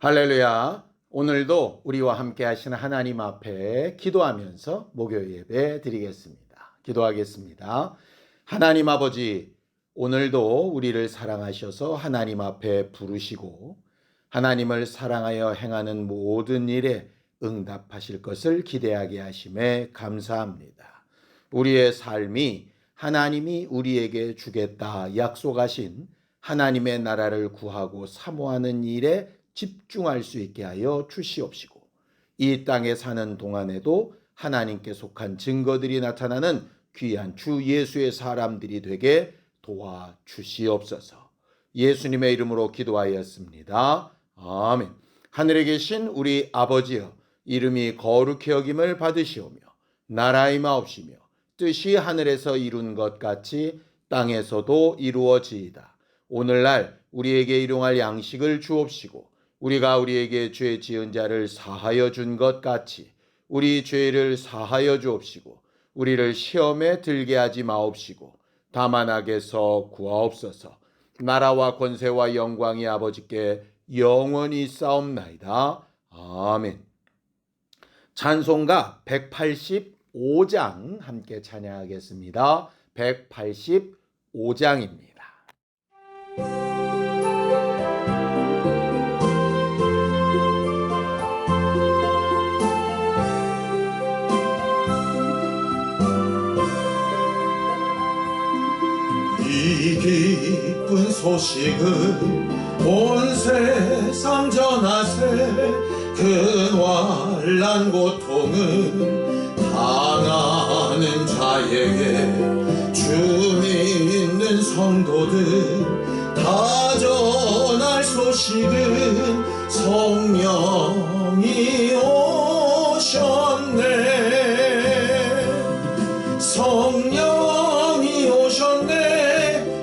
할렐루야. 오늘도 우리와 함께 하시는 하나님 앞에 기도하면서 목요 예배 드리겠습니다. 기도하겠습니다. 하나님 아버지, 오늘도 우리를 사랑하셔서 하나님 앞에 부르시고 하나님을 사랑하여 행하는 모든 일에 응답하실 것을 기대하게 하심에 감사합니다. 우리의 삶이 하나님이 우리에게 주겠다 약속하신 하나님의 나라를 구하고 사모하는 일에 집중할 수 있게 하여 주시옵시고, 이 땅에 사는 동안에도 하나님께 속한 증거들이 나타나는 귀한 주 예수의 사람들이 되게 도와주시옵소서. 예수님의 이름으로 기도하였습니다. 아멘. 하늘에 계신 우리 아버지여, 이름이 거룩히 여김을 받으시오며 나라의 마옵시며 뜻이 하늘에서 이룬 것 같이 땅에서도 이루어지이다. 오늘날 우리에게 일용할 양식을 주옵시고, 우리가 우리에게 죄 지은 자를 사하여 준 것 같이 우리 죄를 사하여 주옵시고, 우리를 시험에 들게 하지 마옵시고 다만 악에서 구하옵소서. 나라와 권세와 영광이 아버지께 영원히 있사옵나이다. 아멘. 찬송가 185장 함께 찬양하겠습니다. 185장입니다. 이 기쁜 소식을 온 세상 전하세. 큰 환난 고통을 당하는 자에게 주 믿는 성도들 다 전할 소식은 성령이 오셨네. 성령이 오셨네.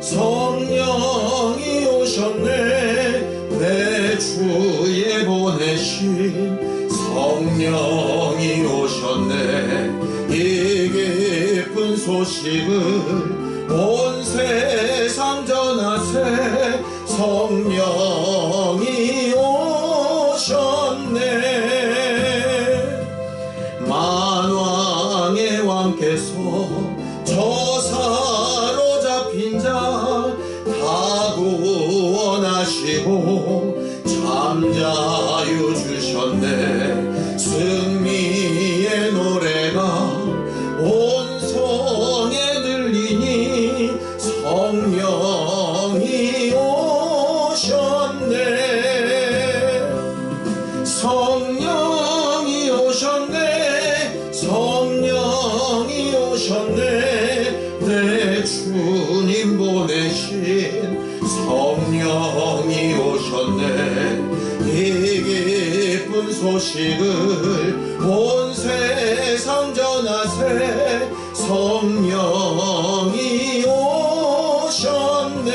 성령이 오셨네. 내 주에 보내신 성령이 오셨네. 이 기쁜 소식을 온 세상 전하세. 성령이 오셨네. 만왕의 왕께서 저 사로잡힌 자 다 구원하시고 잠자유 주셨네. 승리의 노래가 온 성에 들리니 성령이 오셨네. 성령이 오셨네. 성령이 오셨네. 내 주님 보내신 성령이 오셨네. 이 기쁜 소식을 온 세상 전하세. 성령이 오셨네.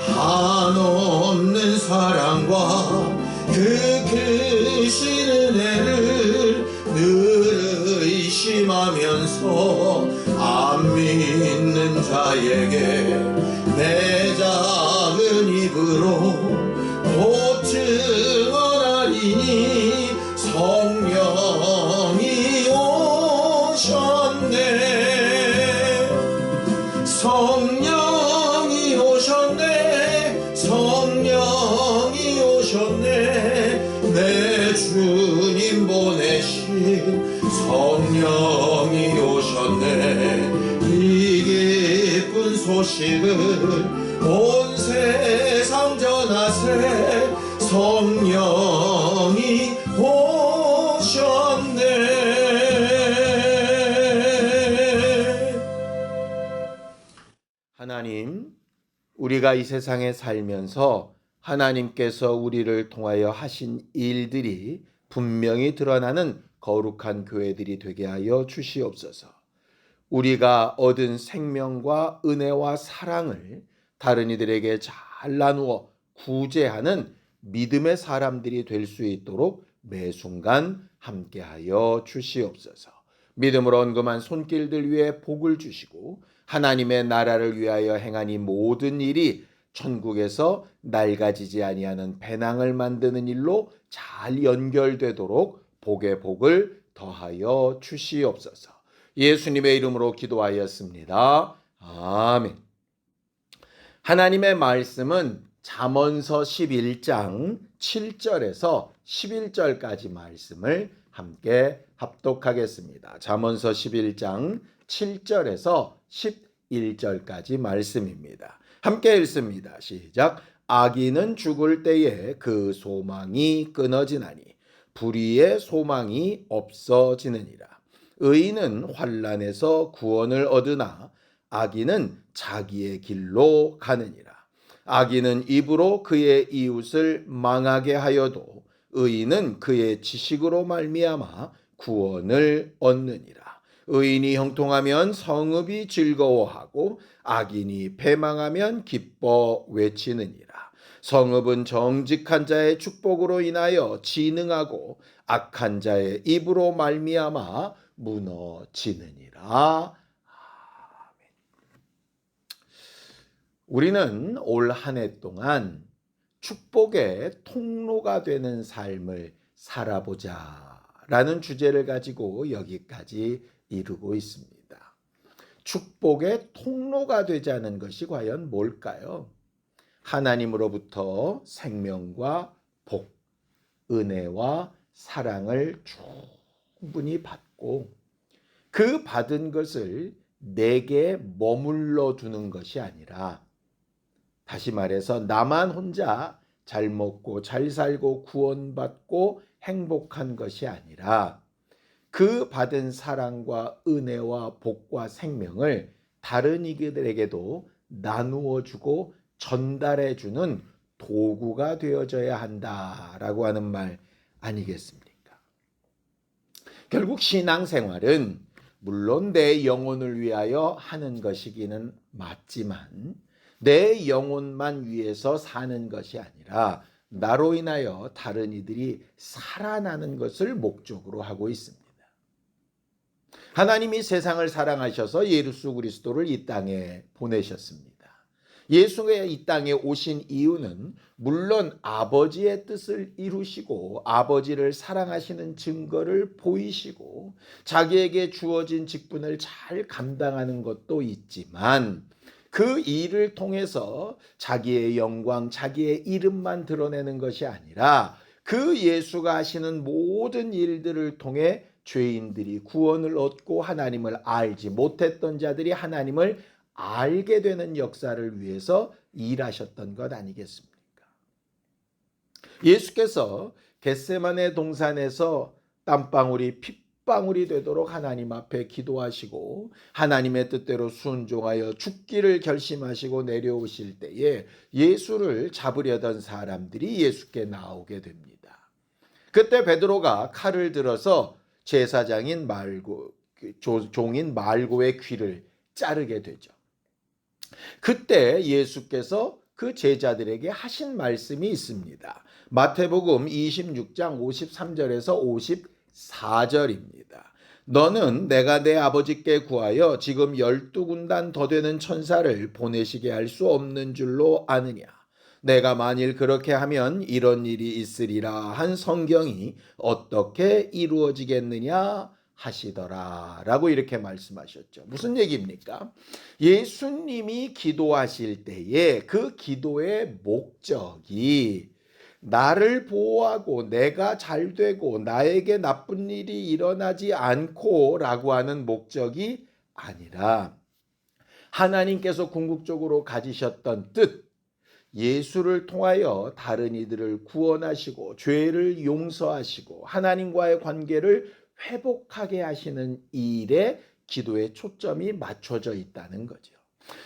한없는 사랑과 그 크신 은혜를 늘 의심하면서 안 믿는 자에게 내 작은 입으로 곧 증언하리니 성령이 오셨네. 성령이 오셨네. 성령이 오셨네. 내 주님 보내신 성령이 오셨네. 이 기쁜 소식을 온 세상 전하세. 성령이 오셨네. 하나님, 우리가 이 세상에 살면서 하나님께서 우리를 통하여 하신 일들이 분명히 드러나는 거룩한 교회들이 되게 하여 주시옵소서. 우리가 얻은 생명과 은혜와 사랑을 다른 이들에게 잘 나누어 구제하는 믿음의 사람들이 될 수 있도록 매 순간 함께하여 주시옵소서. 믿음으로 언금한 손길들 위에 복을 주시고 하나님의 나라를 위하여 행한 이 모든 일이 천국에서 낡아지지 아니하는 배낭을 만드는 일로 잘 연결되도록 복에 복을 더하여 주시옵소서. 예수님의 이름으로 기도하였습니다. 아멘. 하나님의 말씀은 잠언서 11장 7절에서 11절까지 말씀을 함께 합독하겠습니다. 잠언서 11장 7절에서 11절까지 말씀입니다. 함께 읽습니다. 시작. 악인은 죽을 때에 그 소망이 끊어지나니 불의의 소망이 없어지느니라. 의인은 환난에서 구원을 얻으나 악인은 자기의 길로 가느니라. 악인은 입으로 그의 이웃을 망하게 하여도 의인은 그의 지식으로 말미암아 구원을 얻느니라. 의인이 형통하면 성읍이 즐거워하고 악인이 패망하면 기뻐 외치느니라. 성읍은 정직한 자의 축복으로 인하여 진흥하고 악한 자의 입으로 말미암아 무너지느니라. 우리는 올 한 해 동안 축복의 통로가 되는 삶을 살아보자 라는 주제를 가지고 여기까지 이루고 있습니다. 축복의 통로가 되자는 것이 과연 뭘까요? 하나님으로부터 생명과 복, 은혜와 사랑을 충분히 받고 그 받은 것을 내게 머물러 두는 것이 아니라, 다시 말해서 나만 혼자 잘 먹고 잘 살고 구원받고 행복한 것이 아니라 그 받은 사랑과 은혜와 복과 생명을 다른 이들에게도 나누어 주고 전달해 주는 도구가 되어져야 한다라고 하는 말 아니겠습니까? 결국 신앙생활은 물론 내 영혼을 위하여 하는 것이기는 맞지만 내 영혼만 위해서 사는 것이 아니라 나로 인하여 다른 이들이 살아나는 것을 목적으로 하고 있습니다. 하나님이 세상을 사랑하셔서 예수 그리스도를 이 땅에 보내셨습니다. 예수가 이 땅에 오신 이유는 물론 아버지의 뜻을 이루시고 아버지를 사랑하시는 증거를 보이시고 자기에게 주어진 직분을 잘 감당하는 것도 있지만 그 일을 통해서 자기의 영광, 자기의 이름만 드러내는 것이 아니라 그 예수가 하시는 모든 일들을 통해 죄인들이 구원을 얻고 하나님을 알지 못했던 자들이 하나님을 알게 되는 역사를 위해서 일하셨던 것 아니겠습니까? 예수께서 겟세마네 동산에서 땀방울이 핏방울이 되도록 하나님 앞에 기도하시고 하나님의 뜻대로 순종하여 죽기를 결심하시고 내려오실 때에 예수를 잡으려던 사람들이 예수께 나오게 됩니다. 그때 베드로가 칼을 들어서 제사장인 말고 종인 말고의 귀를 자르게 되죠. 그때 예수께서 그 제자들에게 하신 말씀이 있습니다. 마태복음 26장 53절에서 54절입니다. 너는 내가 내 아버지께 구하여 지금 12군단 더 되는 천사를 보내시게 할 수 없는 줄로 아느냐. 내가 만일 그렇게 하면 이런 일이 있으리라 한 성경이 어떻게 이루어지겠느냐 하시더라 라고 이렇게 말씀하셨죠. 무슨 얘기입니까? 예수님이 기도하실 때에 그 기도의 목적이 나를 보호하고 내가 잘 되고 나에게 나쁜 일이 일어나지 않고 라고 하는 목적이 아니라 하나님께서 궁극적으로 가지셨던 뜻, 예수를 통하여 다른 이들을 구원하시고 죄를 용서하시고 하나님과의 관계를 회복하게 하시는 일에 기도의 초점이 맞춰져 있다는 거죠.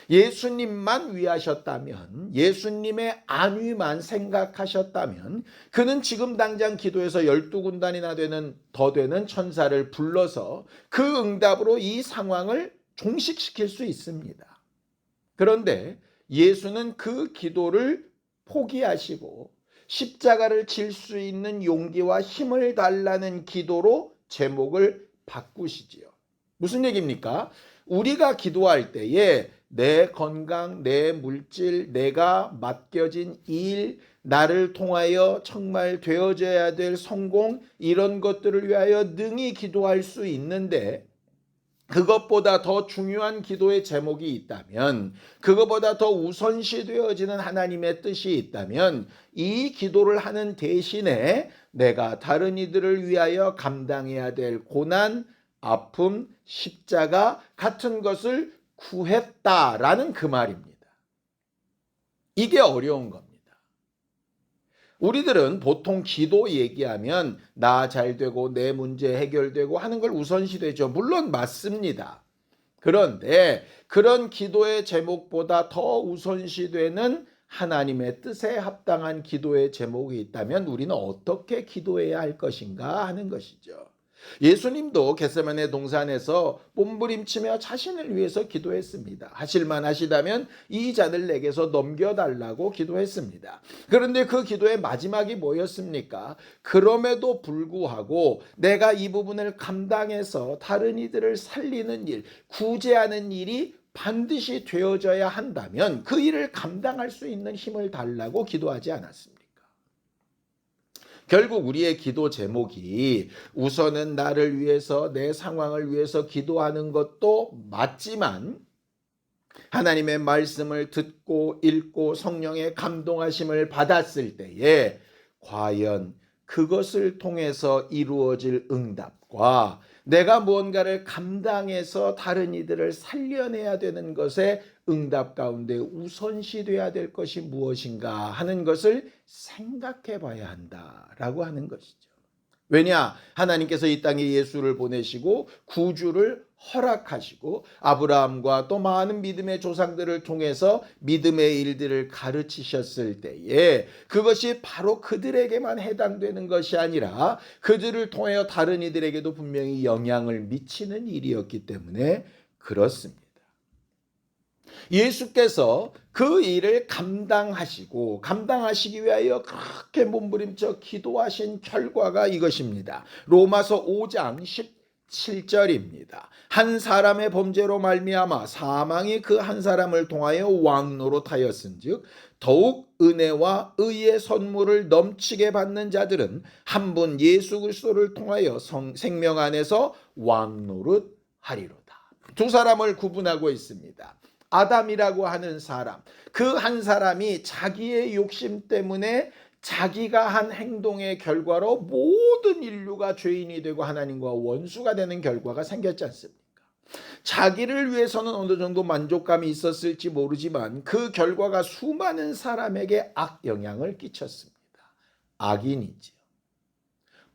예수님만 위하셨다면, 예수님의 안위만 생각하셨다면 그는 지금 당장 기도에서 12군단이나 더 되는 천사를 불러서 그 응답으로 이 상황을 종식시킬 수 있습니다. 그런데 예수는 그 기도를 포기하시고 십자가를 질 수 있는 용기와 힘을 달라는 기도로 제목을 바꾸시지요. 무슨 얘기입니까? 우리가 기도할 때에 내 건강, 내 물질, 내가 맡겨진 일, 나를 통하여 정말 되어져야 될 성공, 이런 것들을 위하여 능히 기도할 수 있는데, 그것보다 더 중요한 기도의 제목이 있다면, 그것보다 더 우선시 되어지는 하나님의 뜻이 있다면, 이 기도를 하는 대신에 내가 다른 이들을 위하여 감당해야 될 고난, 아픔, 십자가 같은 것을 구했다라는 그 말입니다. 이게 어려운 겁니다. 우리들은 보통 기도 얘기하면 나 잘 되고 내 문제 해결되고 하는 걸 우선시되죠. 물론 맞습니다. 그런데 그런 기도의 제목보다 더 우선시되는 하나님의 뜻에 합당한 기도의 제목이 있다면 우리는 어떻게 기도해야 할 것인가 하는 것이죠. 예수님도 겟세마네 동산에서 몸부림치며 자신을 위해서 기도했습니다. 하실만 하시다면 이 잔을 내게서 넘겨달라고 기도했습니다. 그런데 그 기도의 마지막이 뭐였습니까? 그럼에도 불구하고 내가 이 부분을 감당해서 다른 이들을 살리는 일, 구제하는 일이 반드시 되어져야 한다면 그 일을 감당할 수 있는 힘을 달라고 기도하지 않았습니까? 결국 우리의 기도 제목이 우선은 나를 위해서, 내 상황을 위해서 기도하는 것도 맞지만, 하나님의 말씀을 듣고 읽고 성령의 감동하심을 받았을 때에 과연 그것을 통해서 이루어질 응답과 내가 무언가를 감당해서 다른 이들을 살려내야 되는 것에 응답 가운데 우선시돼야 될 것이 무엇인가 하는 것을 생각해 봐야 한다라고 하는 것이죠. 왜냐? 하나님께서 이 땅에 예수를 보내시고 구주를 허락하시고 아브라함과 또 많은 믿음의 조상들을 통해서 믿음의 일들을 가르치셨을 때에 그것이 바로 그들에게만 해당되는 것이 아니라 그들을 통하여 다른 이들에게도 분명히 영향을 미치는 일이었기 때문에 그렇습니다. 예수께서 그 일을 감당하시기 위하여 그렇게 몸부림쳐 기도하신 결과가 이것입니다. 로마서 5장 17절입니다. 한 사람의 범죄로 말미암아 사망이 그 한 사람을 통하여 왕노릇하였은즉 더욱 은혜와 의의 선물을 넘치게 받는 자들은 한 분 예수 그리스도를 통하여 생명 안에서 왕노릇하리로다. 두 사람을 구분하고 있습니다. 아담이라고 하는 사람, 그 한 사람이 자기의 욕심 때문에 자기가 한 행동의 결과로 모든 인류가 죄인이 되고 하나님과 원수가 되는 결과가 생겼지 않습니까? 자기를 위해서는 어느 정도 만족감이 있었을지 모르지만 그 결과가 수많은 사람에게 악영향을 끼쳤습니다. 악인이지요.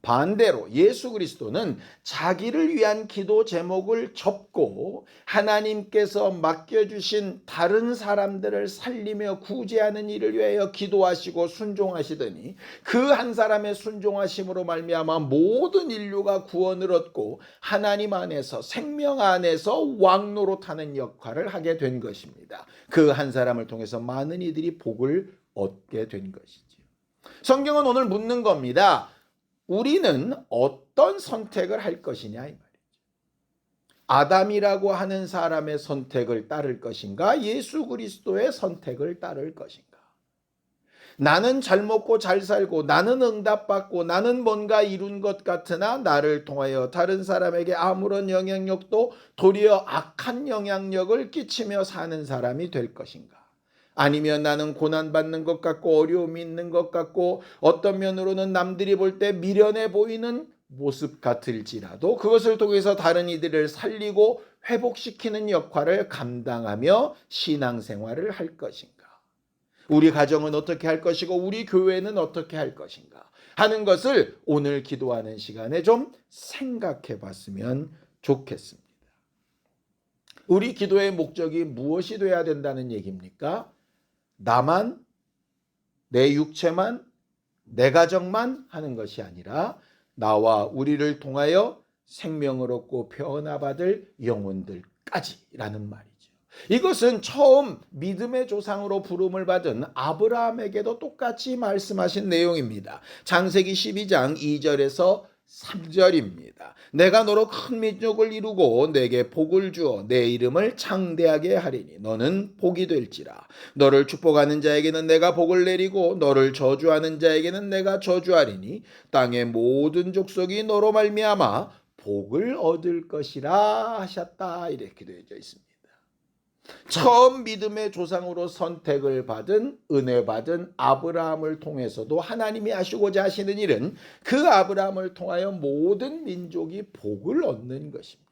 반대로 예수 그리스도는 자기를 위한 기도 제목을 접고 하나님께서 맡겨주신 다른 사람들을 살리며 구제하는 일을 위하여 기도하시고 순종하시더니 그 한 사람의 순종하심으로 말미암아 모든 인류가 구원을 얻고 하나님 안에서 생명 안에서 왕노릇하는 역할을 하게 된 것입니다. 그 한 사람을 통해서 많은 이들이 복을 얻게 된 것이죠. 성경은 오늘 묻는 겁니다. 우리는 어떤 선택을 할 것이냐 이 말이죠. 아담이라고 하는 사람의 선택을 따를 것인가? 예수 그리스도의 선택을 따를 것인가? 나는 잘 먹고 잘 살고 나는 응답받고 나는 뭔가 이룬 것 같으나 나를 통하여 다른 사람에게 아무런 영향력도 도리어 악한 영향력을 끼치며 사는 사람이 될 것인가? 아니면 나는 고난받는 것 같고 어려움이 있는 것 같고 어떤 면으로는 남들이 볼 때 미련해 보이는 모습 같을지라도 그것을 통해서 다른 이들을 살리고 회복시키는 역할을 감당하며 신앙생활을 할 것인가? 우리 가정은 어떻게 할 것이고 우리 교회는 어떻게 할 것인가 하는 것을 오늘 기도하는 시간에 좀 생각해 봤으면 좋겠습니다. 우리 기도의 목적이 무엇이 돼야 된다는 얘기입니까? 나만, 내 육체만, 내 가정만 하는 것이 아니라 나와 우리를 통하여 생명을 얻고 변화받을 영혼들까지라는 말이죠. 이것은 처음 믿음의 조상으로 부름을 받은 아브라함에게도 똑같이 말씀하신 내용입니다. 창세기 12장 2절에서 3절입니다. 내가 너로 큰 민족을 이루고 내게 복을 주어 내 이름을 창대하게 하리니 너는 복이 될지라. 너를 축복하는 자에게는 내가 복을 내리고 너를 저주하는 자에게는 내가 저주하리니 땅의 모든 족속이 너로 말미암아 복을 얻을 것이라 하셨다. 이렇게 되어져 있습니다. 처음 믿음의 조상으로 선택을 받은 은혜 받은 아브라함을 통해서도 하나님이 하시고자 하시는 일은 그 아브라함을 통하여 모든 민족이 복을 얻는 것입니다.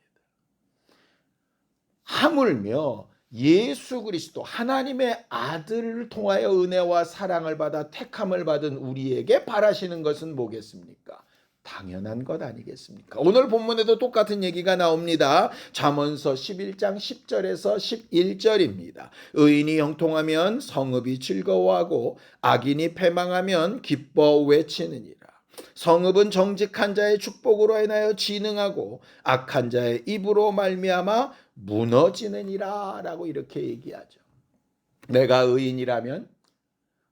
하물며 예수 그리스도 하나님의 아들을 통하여 은혜와 사랑을 받아 택함을 받은 우리에게 바라시는 것은 뭐겠습니까? 당연한 것 아니겠습니까? 오늘 본문에도 똑같은 얘기가 나옵니다. 잠언서 11장 10절에서 11절입니다. 의인이 형통하면 성읍이 즐거워하고 악인이 패망하면 기뻐 외치느니라. 성읍은 정직한 자의 축복으로 인하여 진흥하고 악한 자의 입으로 말미암아 무너지느니라 라고 이렇게 얘기하죠. 내가 의인이라면,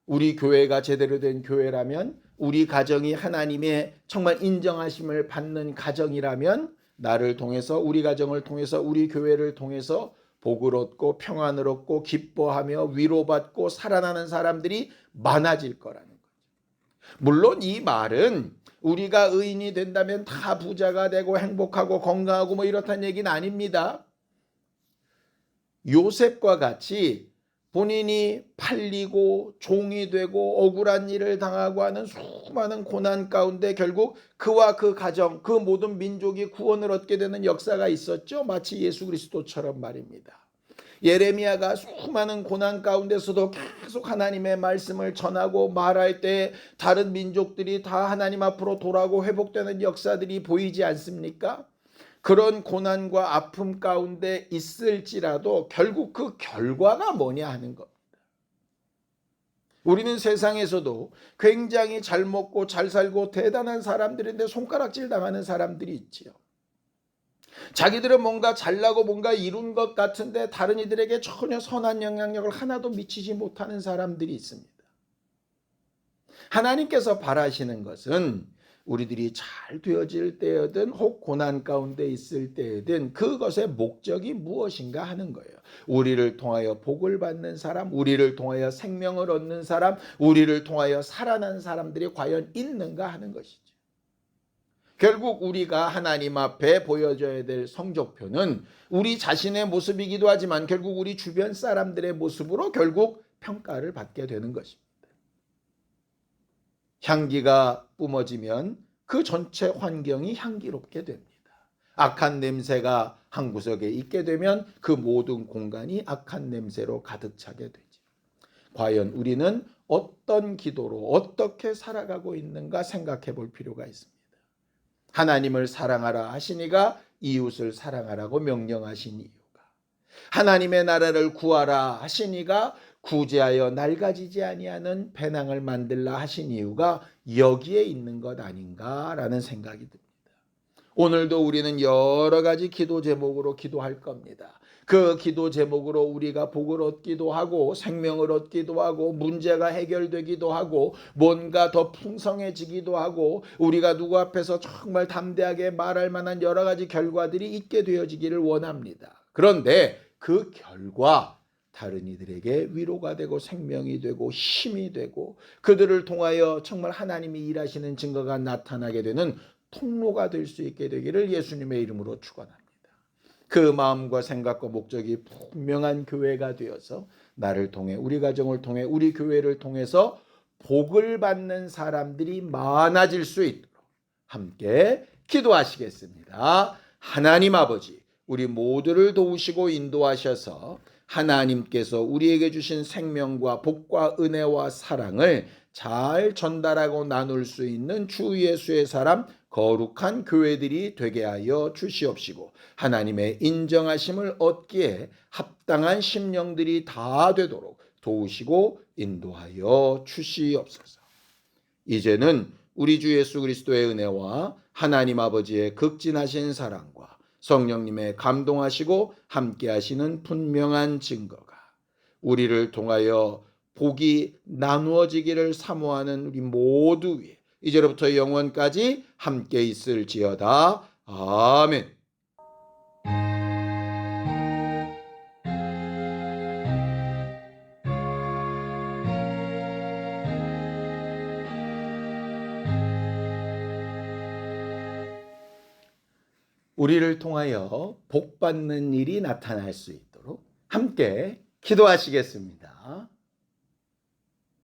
우리 교회가 제대로 된 교회라면, 우리 가정이 하나님의 정말 인정하심을 받는 가정이라면 나를 통해서, 우리 가정을 통해서, 우리 교회를 통해서 복을 얻고 평안을 얻고 기뻐하며 위로받고 살아나는 사람들이 많아질 거라는 거죠. 물론 이 말은 우리가 의인이 된다면 다 부자가 되고 행복하고 건강하고 뭐 이렇다는 얘기는 아닙니다. 요셉과 같이 본인이 팔리고 종이 되고 억울한 일을 당하고 하는 수많은 고난 가운데 결국 그와 그 가정, 그 모든 민족이 구원을 얻게 되는 역사가 있었죠. 마치 예수 그리스도처럼 말입니다. 예레미야가 수많은 고난 가운데서도 계속 하나님의 말씀을 전하고 말할 때 다른 민족들이 다 하나님 앞으로 돌아오고 회복되는 역사들이 보이지 않습니까? 그런 고난과 아픔 가운데 있을지라도 결국 그 결과가 뭐냐 하는 겁니다. 우리는 세상에서도 굉장히 잘 먹고 잘 살고 대단한 사람들인데 손가락질 당하는 사람들이 있지요. 자기들은 뭔가 잘나고 뭔가 이룬 것 같은데 다른 이들에게 전혀 선한 영향력을 하나도 미치지 못하는 사람들이 있습니다. 하나님께서 바라시는 것은 우리들이 잘 되어질 때여든 혹 고난 가운데 있을 때여든 그것의 목적이 무엇인가 하는 거예요. 우리를 통하여 복을 받는 사람, 우리를 통하여 생명을 얻는 사람, 우리를 통하여 살아난 사람들이 과연 있는가 하는 것이죠. 결국 우리가 하나님 앞에 보여줘야 될 성적표는 우리 자신의 모습이기도 하지만 결국 우리 주변 사람들의 모습으로 결국 평가를 받게 되는 것입니다. 향기가 뿜어지면 그 전체 환경이 향기롭게 됩니다. 악한 냄새가 한 구석에 있게 되면 그 모든 공간이 악한 냄새로 가득 차게 되죠. 과연 우리는 어떤 기도로 어떻게 살아가고 있는가 생각해 볼 필요가 있습니다. 하나님을 사랑하라 하시니가 이웃을 사랑하라고 명령하신 이유가, 하나님의 나라를 구하라 하시니가 구제하여 낡아지지 아니하는 배낭을 만들라 하신 이유가 여기에 있는 것 아닌가라는 생각이 듭니다. 오늘도 우리는 여러 가지 기도 제목으로 기도할 겁니다. 그 기도 제목으로 우리가 복을 얻기도 하고 생명을 얻기도 하고 문제가 해결되기도 하고 뭔가 더 풍성해지기도 하고 우리가 누구 앞에서 정말 담대하게 말할 만한 여러 가지 결과들이 있게 되어지기를 원합니다. 그런데 그 결과 다른 이들에게 위로가 되고 생명이 되고 힘이 되고 그들을 통하여 정말 하나님이 일하시는 증거가 나타나게 되는 통로가 될 수 있게 되기를 예수님의 이름으로 축원합니다. 그 마음과 생각과 목적이 분명한 교회가 되어서 나를 통해 우리 가정을 통해 우리 교회를 통해서 복을 받는 사람들이 많아질 수 있도록 함께 기도하시겠습니다. 하나님 아버지, 우리 모두를 도우시고 인도하셔서 하나님께서 우리에게 주신 생명과 복과 은혜와 사랑을 잘 전달하고 나눌 수 있는 주 예수의 사람 거룩한 교회들이 되게 하여 주시옵시고 하나님의 인정하심을 얻기에 합당한 심령들이 다 되도록 도우시고 인도하여 주시옵소서. 이제는 우리 주 예수 그리스도의 은혜와 하나님 아버지의 극진하신 사랑과 성령님의 감동하시고 함께하시는 분명한 증거가 우리를 통하여 복이 나누어지기를 사모하는 우리 모두 위에 이제로부터 영원까지 함께 있을지어다. 아멘. 우리를 통하여 복 받는 일이 나타날 수 있도록 함께 기도하시겠습니다.